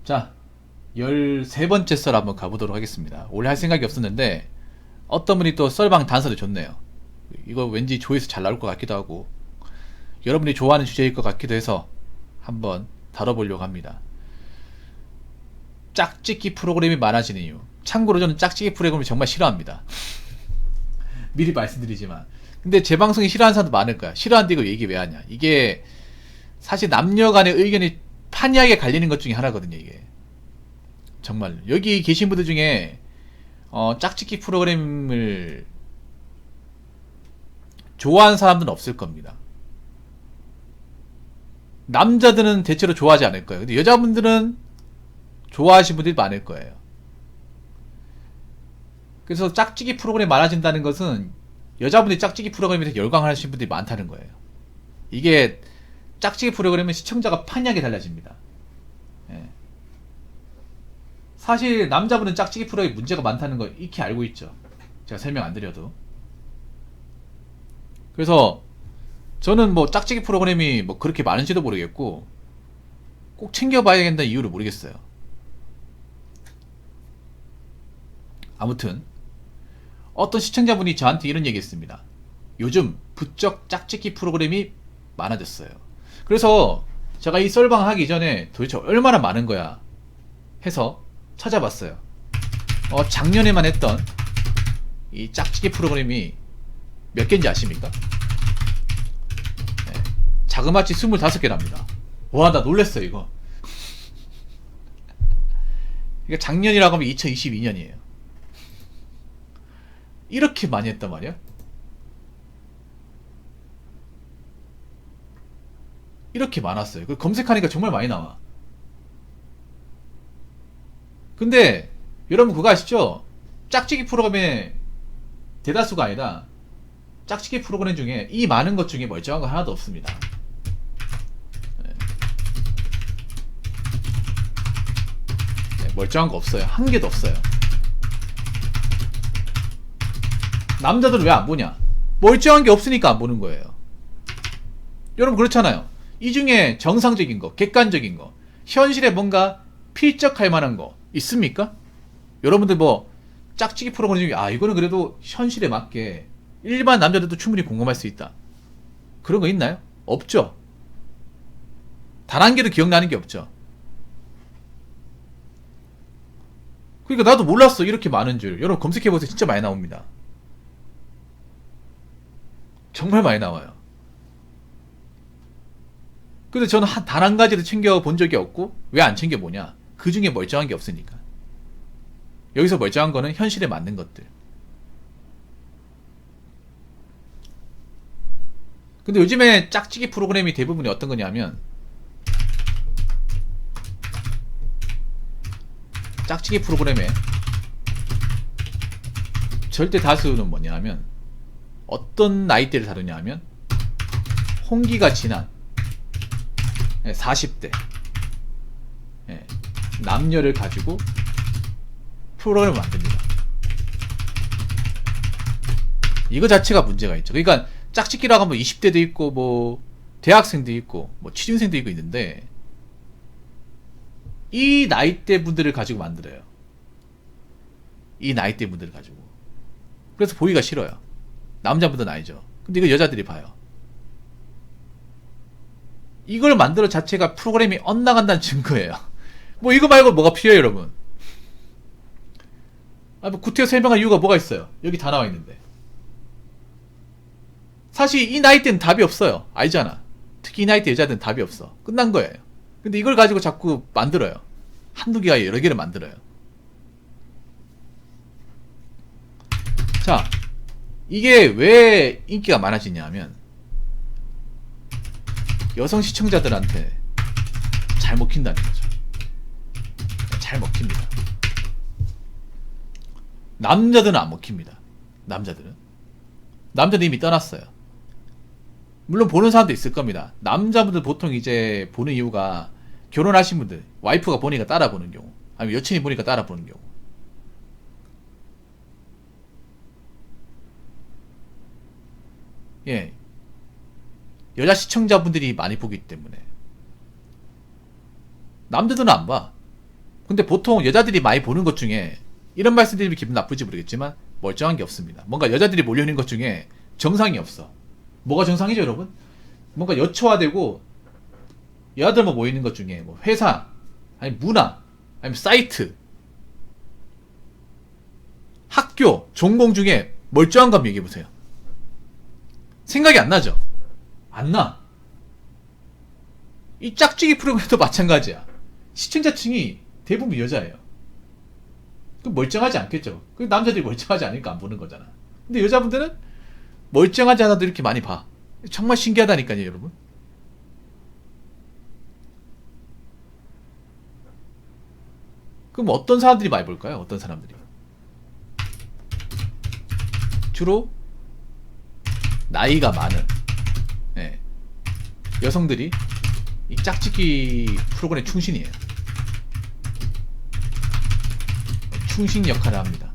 자, 13번째 썰 한번 가보도록 하겠습니다. 원래 할 생각이 없었는데 어떤 분이 또 썰방 단서를 줬네요. 이거 왠지 조회수 잘 나올 것 같기도 하고 여러분이 좋아하는 주제일 것 같기도 해서 한번 다뤄보려고 합니다. 짝짓기 프로그램이 많아지는 이유. 참고로 저는 짝짓기 프로그램을 정말 싫어합니다. 미리 말씀드리지만. 근데 제 방송이 싫어하는 사람도 많을 거야. 싫어하는데 이거 얘기 왜 하냐. 이게 사실 남녀 간의 의견이 판이하게 갈리는 것 중에 하나거든요, 이게. 정말. 여기 계신 분들 중에, 짝짓기 프로그램을 좋아하는 사람들은 없을 겁니다. 남자들은 대체로 좋아하지 않을 거예요. 근데 여자분들은 좋아하시는 분들이 많을 거예요. 그래서 짝짓기 프로그램이 많아진다는 것은 여자분들이 짝짓기 프로그램에 대해서 열광하시는 분들이 많다는 거예요. 이게 짝짓기 프로그램은 시청자가 판이하게 달라집니다. 예. 사실 남자분은 짝짓기 프로그램에 문제가 많다는 거 익히 알고 있죠. 제가 설명 안 드려도. 그래서 저는 뭐 짝짓기 프로그램이 뭐 그렇게 많은지도 모르겠고 꼭 챙겨봐야겠다는 이유를 모르겠어요. 아무튼 어떤 시청자분이 저한테 이런 얘기 했습니다. 요즘 부쩍 짝짓기 프로그램이 많아졌어요. 그래서 제가 이 썰방 하기 전에 도대체 얼마나 많은 거야 해서 찾아봤어요. 작년에만 했던 이 짝짓기 프로그램이 몇 개인지 아십니까? 네, 자그마치 25개랍니다. 와, 나 놀랬어 이거. 이게 작년이라고 하면 2022년이에요. 이렇게 많이 했단 말이야? 이렇게 많았어요. 검색하니까 정말 많이 나와. 근데 여러분 그거 아시죠? 짝짓기 프로그램의 대다수가 아니라 짝짓기 프로그램 중에 이 많은 것 중에 멀쩡한 거 하나도 없습니다. 네, 멀쩡한 거 없어요. 한 개도 없어요. 남자들은 왜 안 보냐? 멀쩡한 게 없으니까 안 보는 거예요. 여러분 그렇잖아요. 이 중에 정상적인 거, 객관적인 거, 현실에 뭔가 필적할 만한 거 있습니까? 여러분들 뭐 짝짓기 프로그램 중에 이거는 그래도 현실에 맞게 일반 남자들도 충분히 공감할 수 있다. 그런 거 있나요? 없죠. 단 한 개도 기억나는 게 없죠. 그러니까 나도 몰랐어. 이렇게 많은 줄. 여러분 검색해보세요. 진짜 많이 나옵니다. 정말 많이 나와요. 근데 저는 단 한 가지도 챙겨본 적이 없고 왜 안 챙겨보냐? 그 중에 멀쩡한 게 없으니까. 여기서 멀쩡한 거는 현실에 맞는 것들. 근데 요즘에 짝짓기 프로그램이 대부분이 어떤 거냐면 짝짓기 프로그램의 절대 다수는 뭐냐면 어떤 나이대를 다루냐 하면 홍기가 지난 40대 남녀를 가지고 프로그램을 만듭니다. 이거 자체가 문제가 있죠. 그러니까 짝짓기라고 하면 20대도 있고 뭐 대학생도 있고 뭐 취준생도 있고 있는데 이 나이대 분들을 가지고 만들어요. 이 나이대 분들을 가지고. 그래서 보기가 싫어요. 남자분들은 아니죠. 근데 이거 여자들이 봐요. 이걸 만들어 자체가 프로그램이 엇나간다는 증거예요. 뭐 이거 말고 뭐가 필요해요, 여러분? 뭐 구태여 설명할 이유가 뭐가 있어요? 여기 다 나와 있는데. 사실 이 나이 때는 답이 없어요. 알잖아. 특히 이 나이 때 여자들은 답이 없어. 끝난 거예요. 근데 이걸 가지고 자꾸 만들어요. 한두 개가 여러 개를 만들어요. 자, 이게 왜 인기가 많아지냐 하면 여성 시청자들한테 잘 먹힌다는 거죠. 잘 먹힙니다. 남자들은 안 먹힙니다. 남자들은 이미 떠났어요. 물론 보는 사람도 있을 겁니다. 남자분들 보통 이제 보는 이유가 결혼하신 분들, 와이프가 보니까 따라 보는 경우, 아니면 여친이 보니까 따라 보는 경우. 예. 여자 시청자분들이 많이 보기 때문에. 남자들은 안 봐. 근데 보통 여자들이 많이 보는 것 중에 이런 말씀 드리면 기분 나쁠지 모르겠지만 멀쩡한 게 없습니다. 뭔가 여자들이 몰려있는 것 중에 정상이 없어. 뭐가 정상이죠, 여러분? 뭔가 여초화되고 여자들만 모이는 것 중에 뭐 회사, 아니 문화, 아니면 사이트, 학교, 전공 중에 멀쩡한 거 한번 얘기해보세요. 생각이 안 나죠? 안 나. 이 짝짓기 프로그램도 마찬가지야. 시청자층이 대부분 여자예요. 그럼 멀쩡하지 않겠죠? 그 남자들이 멀쩡하지 않으니까 안 보는 거잖아. 근데 여자분들은 멀쩡하지 않아도 이렇게 많이 봐. 정말 신기하다니까요, 여러분. 그럼 어떤 사람들이 많이 볼까요? 어떤 사람들이? 주로 나이가 많은, 네, 여성들이 이 짝짓기 프로그램 충신이에요. 충신 역할을 합니다.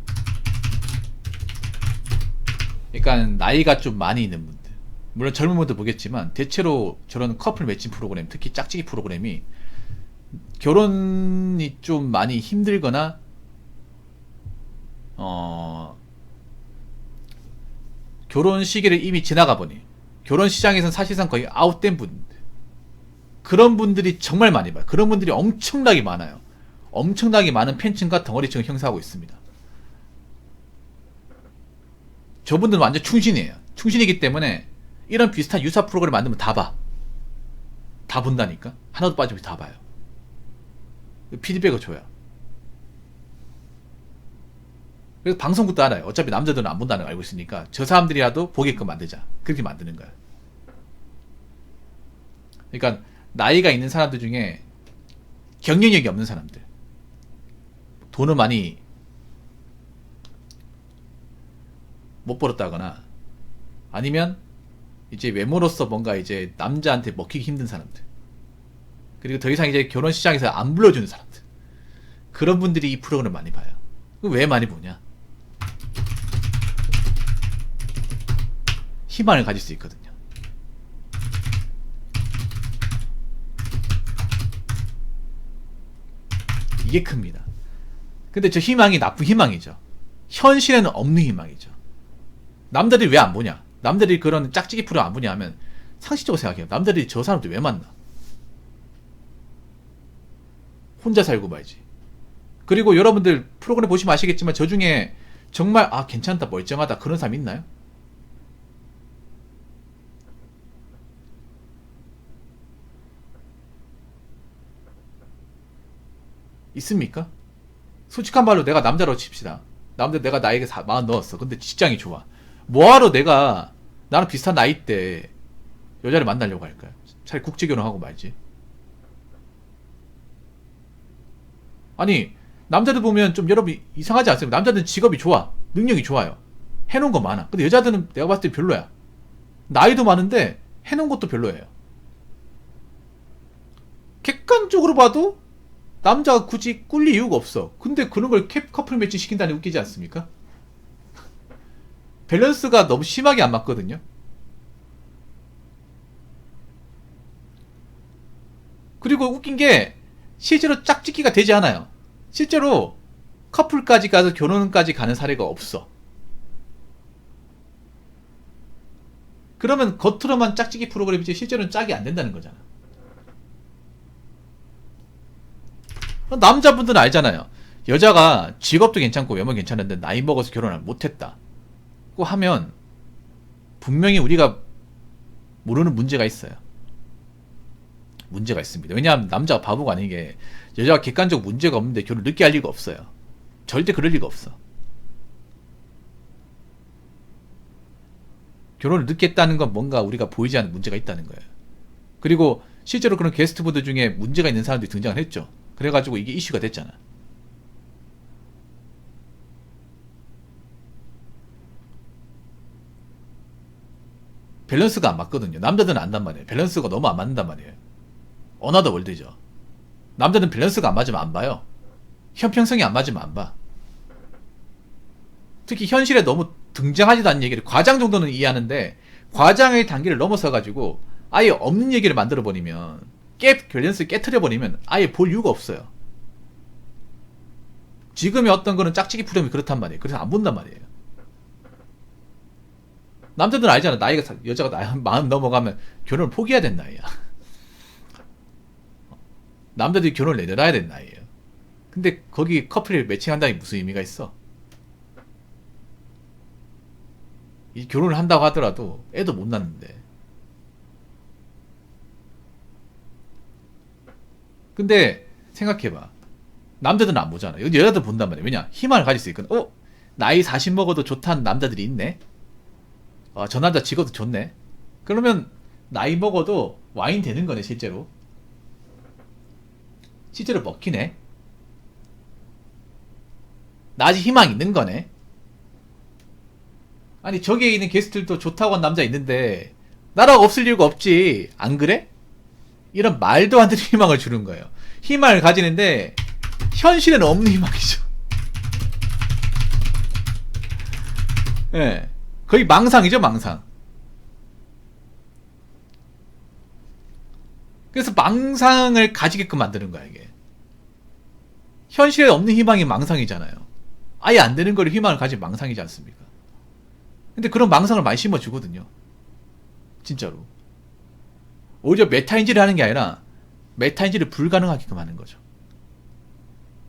그러니까 나이가 좀 많이 있는 분들, 물론 젊은 분도 보겠지만 대체로 저런 커플 매칭 프로그램, 특히 짝짓기 프로그램이 결혼이 좀 많이 힘들거나 결혼 시기를 이미 지나가 보니 결혼 시장에서는 사실상 거의 아웃된 분들, 그런 분들이 정말 많이 봐요. 그런 분들이 엄청나게 많아요. 엄청나게 많은 팬층과 덩어리층을 형성하고 있습니다. 저분들은 완전 충신이에요. 충신이기 때문에 이런 비슷한 유사 프로그램 만들면 다 봐. 다 본다니까. 하나도 빠짐없이 다 봐요. 피드백을 줘요. 그래서 방송국도 알아요. 어차피 남자들은 안 본다는 걸 알고 있으니까 저 사람들이라도 보게끔 만들자. 그렇게 만드는 거야. 그러니까 나이가 있는 사람들 중에 경쟁력이 없는 사람들, 돈을 많이 못 벌었다거나 아니면 이제 외모로서 뭔가 이제 남자한테 먹히기 힘든 사람들, 그리고 더 이상 이제 결혼 시장에서 안 불러주는 사람들, 그런 분들이 이 프로그램을 많이 봐요. 왜 많이 보냐? 희망을 가질 수 있거든요. 이게 큽니다. 근데 저 희망이 나쁜 희망이죠. 현실에는 없는 희망이죠. 남들이 왜 안 보냐? 남들이 그런 짝짓기 프로 안 보냐 하면 상식적으로 생각해요. 남들이 저 사람들 왜 만나? 혼자 살고 말지. 그리고 여러분들 프로그램 보시면 아시겠지만 저 중에 정말 괜찮다, 멀쩡하다 그런 사람 있나요? 있습니까? 솔직한 말로 내가 남자로 칩시다. 내가 나이가 40 넣었어. 근데 직장이 좋아. 뭐하러 나랑 비슷한 나이 때 여자를 만나려고 할까요? 차라리 국제결혼하고 말지. 아니, 남자들 보면 좀 여러분 이상하지 않습니까? 남자들은 직업이 좋아. 능력이 좋아요. 해놓은 거 많아. 근데 여자들은 내가 봤을 때 별로야. 나이도 많은데 해놓은 것도 별로예요. 객관적으로 봐도 남자가 굳이 꿀릴 이유가 없어. 근데 그런 걸 커플 매치 시킨다니 웃기지 않습니까? 밸런스가 너무 심하게 안 맞거든요. 그리고 웃긴 게 실제로 짝짓기가 되지 않아요. 실제로 커플까지 가서 결혼까지 가는 사례가 없어. 그러면 겉으로만 짝짓기 프로그램이지 실제로는 짝이 안 된다는 거잖아. 남자분들은 알잖아요. 여자가 직업도 괜찮고 외모 괜찮은데 나이 먹어서 결혼을 못했다 고 하면 분명히 우리가 모르는 문제가 있어요. 문제가 있습니다. 왜냐하면 남자가 바보가 아닌 게 여자가 객관적 문제가 없는데 결혼을 늦게 할 리가 없어요. 절대 그럴 리가 없어. 결혼을 늦게 했다는 건 뭔가 우리가 보이지 않는 문제가 있다는 거예요. 그리고 실제로 그런 게스트분들 중에 문제가 있는 사람들이 등장을 했죠. 그래가지고 이게 이슈가 됐잖아. 밸런스가 안 맞거든요. 남자들은 안단 말이에요. 밸런스가 너무 안 맞는단 말이에요. 어나더 월드죠. 남자들은 밸런스가 안 맞으면 안 봐요. 형평성이 안 맞으면 안 봐. 특히 현실에 너무 등장하지도 않는 얘기를 과장 정도는 이해하는데 과장의 단계를 넘어서가지고 아예 없는 얘기를 만들어버리면 밸런스 깨트려버리면 아예 볼 이유가 없어요. 지금의 어떤 거는 짝짓기 프로그램이 그렇단 말이에요. 그래서 안 본단 말이에요. 남자들은 알잖아. 나이가, 여자가 나이 마음 넘어가면 결혼을 포기해야 된다 나이야. 남자들이 결혼을 내려놔야 되는 나이에요. 근데 거기 커플을 매칭한다는 게 무슨 의미가 있어? 이 결혼을 한다고 하더라도 애도 못 낳는데. 근데 생각해봐. 남자들은 안 보잖아. 여자들 본단 말이야. 왜냐? 희망을 가질 수 있거든. 나이 40 먹어도 좋다는 남자들이 있네. 저 남자 직업도 좋네. 그러면 나이 먹어도 와인 되는 거네 실제로. 실제로 먹히네. 나 아직 희망 있는 거네. 아니 저기에 있는 게스트들도 좋다고 한 남자 있는데 나라고 없을 이유가 없지. 안 그래? 이런 말도 안 되는 희망을 주는 거예요. 희망을 가지는데 현실에는 없는 희망이죠. 예. 네. 거의 망상이죠, 망상. 그래서 망상을 가지게끔 만드는 거야, 이게. 현실에 없는 희망이 망상이잖아요. 아예 안 되는 거를 희망을 가진 망상이지 않습니까? 근데 그런 망상을 많이 심어주거든요. 진짜로. 오히려 메타인지를 하는 게 아니라 메타인지를 불가능하게끔 하는 거죠.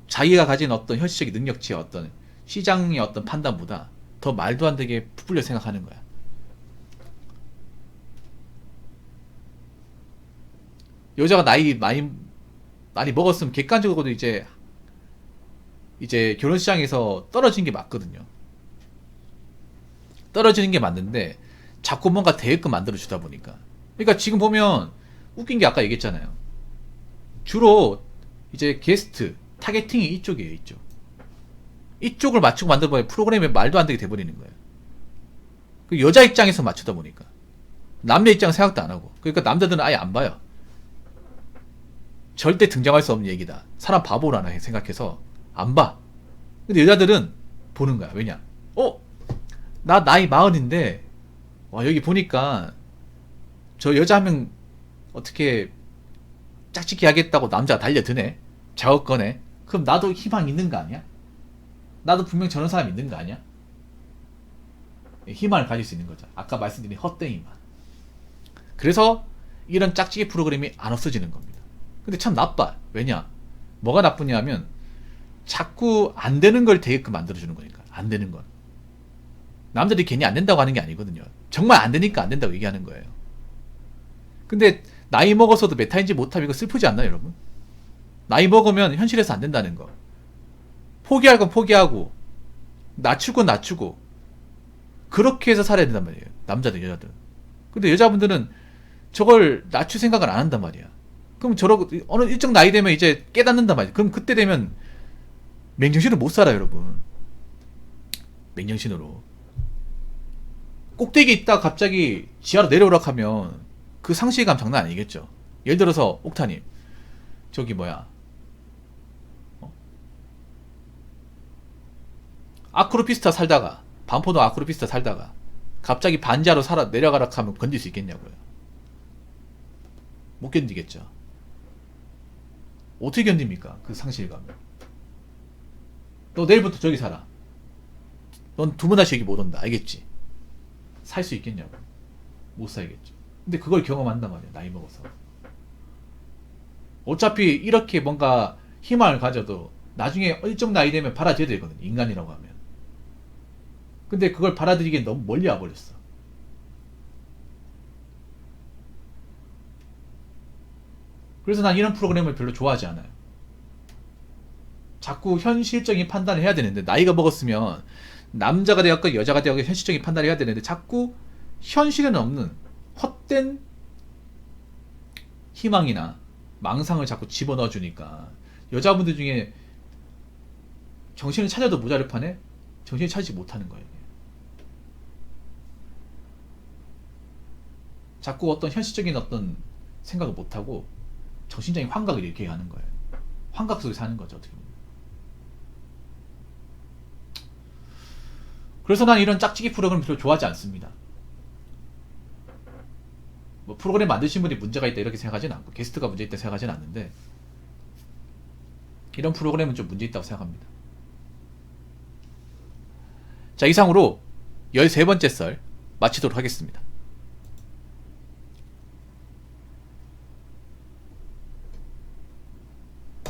자기가 가진 어떤 현실적인 능력치의 어떤 시장의 어떤 판단보다 더 말도 안 되게 부풀려 생각하는 거야. 여자가 나이 많이 먹었으면 객관적으로도 이제 결혼 시장에서 떨어진 게 맞거든요. 떨어지는 게 맞는데 자꾸 뭔가 대여금 만들어 주다 보니까. 그러니까 지금 보면 웃긴 게 아까 얘기했잖아요. 주로 이제 게스트 타겟팅이 이쪽이에요, 이쪽. 이쪽을 맞추고 만들어버리면 프로그램에 말도 안 되게 돼버리는 거예요. 그 여자 입장에서 맞추다 보니까 남자 입장은 생각도 안 하고. 그러니까 남자들은 아예 안 봐요. 절대 등장할 수 없는 얘기다. 사람 바보라나 생각해서 안 봐. 근데 여자들은 보는 거야. 왜냐? 나 나이 40인데 와 여기 보니까 저 여자 한 명 어떻게 짝짓기 하겠다고 남자가 달려드네. 작업 거네. 그럼 나도 희망 있는 거 아니야? 나도 분명 저런 사람 있는 거 아니야? 희망을 가질 수 있는 거죠. 아까 말씀드린 헛되이만. 그래서 이런 짝짓기 프로그램이 안 없어지는 겁니다. 근데 참 나빠. 왜냐? 뭐가 나쁘냐면 자꾸 안 되는 걸 되게끔 만들어주는 거니까. 안 되는 건. 남자들이 괜히 안 된다고 하는 게 아니거든요. 정말 안 되니까 안 된다고 얘기하는 거예요. 근데 나이 먹어서도 메타인지 못하면 이거 슬프지 않나요, 여러분? 나이 먹으면 현실에서 안 된다는 거. 포기할 건 포기하고 낮출 건 낮추고 그렇게 해서 살아야 된단 말이에요. 남자들, 여자들은. 근데 여자분들은 저걸 낮출 생각을 안 한단 말이야. 그럼 어느 일정 나이 되면 이제 깨닫는단 말이야. 그럼 그때 되면 맹정신으로 못 살아요, 여러분. 맹정신으로. 꼭대기에 있다 갑자기 지하로 내려오라고 하면 그 상실감 장난 아니겠죠. 예를 들어서 옥타님 저기 뭐야 아크로피스타 살다가 반포도 아크로피스타 살다가 갑자기 반지하로 내려가라고 하면 건질 수 있겠냐고요. 못 견디겠죠. 어떻게 견딥니까 그 상실감을. 너 내일부터 저기 살아. 넌 두 번 다시 여기 못 온다. 알겠지? 살 수 있겠냐고. 못 살겠죠. 근데 그걸 경험한단 말이야. 나이 먹어서. 어차피 이렇게 뭔가 희망을 가져도 나중에 일정 나이 되면 받아들여야 되거든. 인간이라고 하면. 근데 그걸 받아들이기엔 너무 멀리 와버렸어. 그래서 난 이런 프로그램을 별로 좋아하지 않아요. 자꾸 현실적인 판단을 해야 되는데 나이가 먹었으면 남자가 되었건 여자가 되었건 현실적인 판단을 해야 되는데 자꾸 현실에는 없는 헛된 희망이나 망상을 자꾸 집어넣어 주니까 여자분들 중에 정신을 찾아도 모자를 판에 정신을 찾지 못하는 거예요. 자꾸 어떤 현실적인 어떤 생각을 못하고 정신적인 환각을 이렇게 하는 거예요. 환각 속에 사는 거죠, 어떻게 보면. 그래서 난 이런 짝짓기 프로그램을 별로 좋아하지 않습니다. 뭐 프로그램 만드신 분이 문제가 있다 이렇게 생각하지는 않고 게스트가 문제 있다 생각하지는 않는데 이런 프로그램은 좀 문제 있다고 생각합니다. 자, 이상으로 13번째 썰 마치도록 하겠습니다.